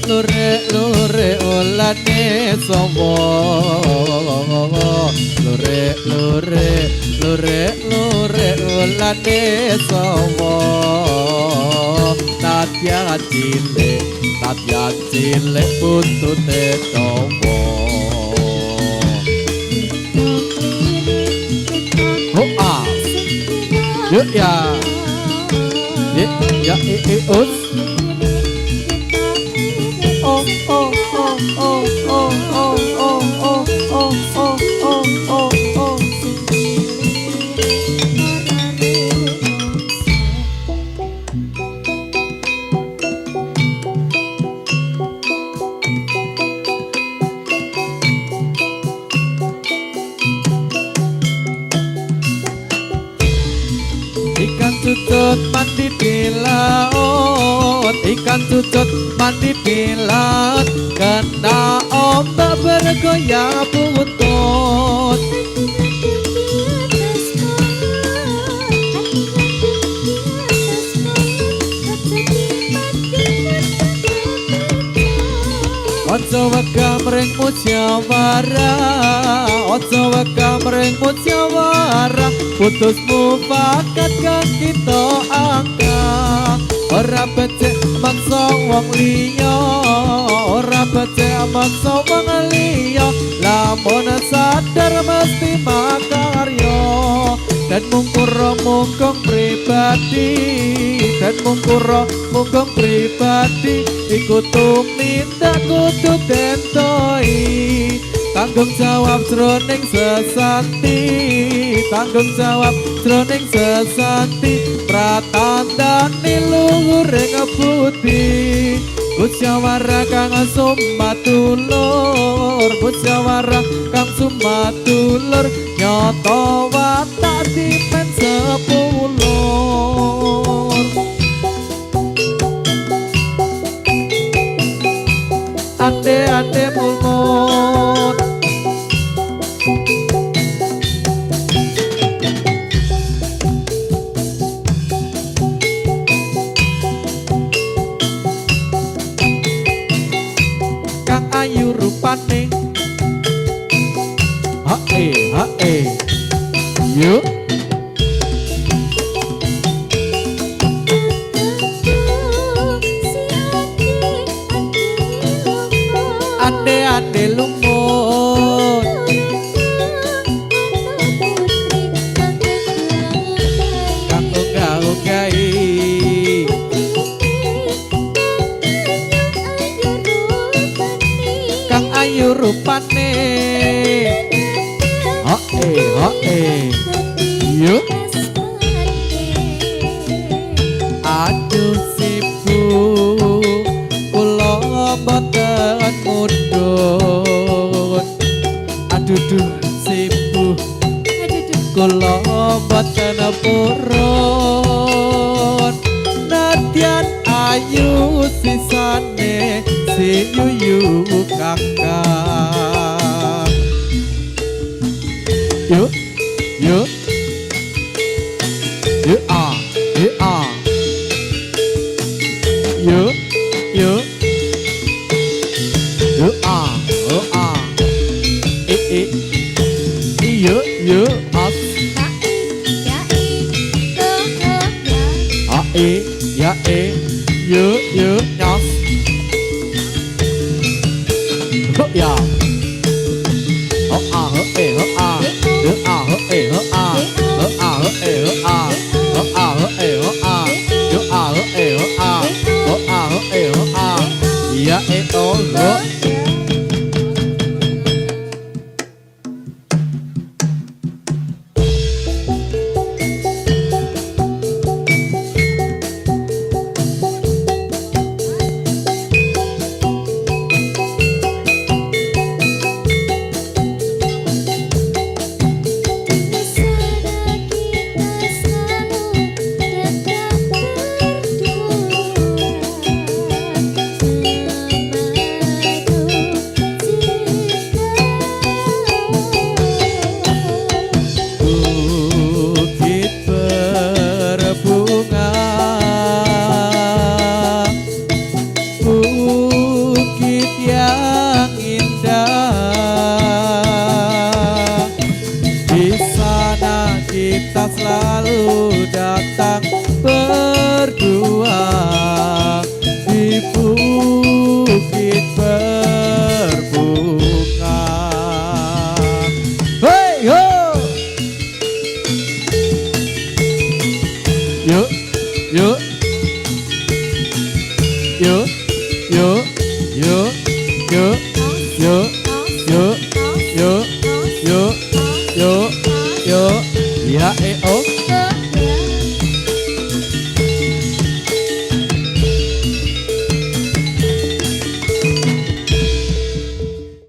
lure olane sowo lure olane sowo tatya cilik buntute dawa oh ah yuk ya us oh oh oh oh oh oh oh oh oh oh oh oh ikan cucut mandi di laut ikan cucut mandi di laut kena ombak bergoyang buntut ojo wegah mring musyawarah ojo wegah mring musyawarah putus mufakat kang kita angkat ora becik maksa wong liya ora becik maksa wong liya lamun sadar mesti makarya dan mungkura mungkong pribadi dan mungkura mungkong pribadi iku tumindak kudu dentoi tanggung jawab jroning sesanti tanggung jawab jroning sesanti pratandani luhuring budi musyawarah kang sumatulur musyawarah kang sumatulur nyata watak dipen sepulur ande mulmut kang ayu rupane hae yuk ande lumut kang ugai kang ayu rupane hae yuk aduh sibuk kula boten mudhun aduh sibuk kula boten purun nadyan ayu sisane si yuyu kakak yuk ah yuk ah yuk as ya yuk nyas ya ya kita selalu datang berdua di bukit berbunga. Hey ho, yuk yuk yuk yuk yuk yuk yuk yuk yuk yuk yuk yuk ya oh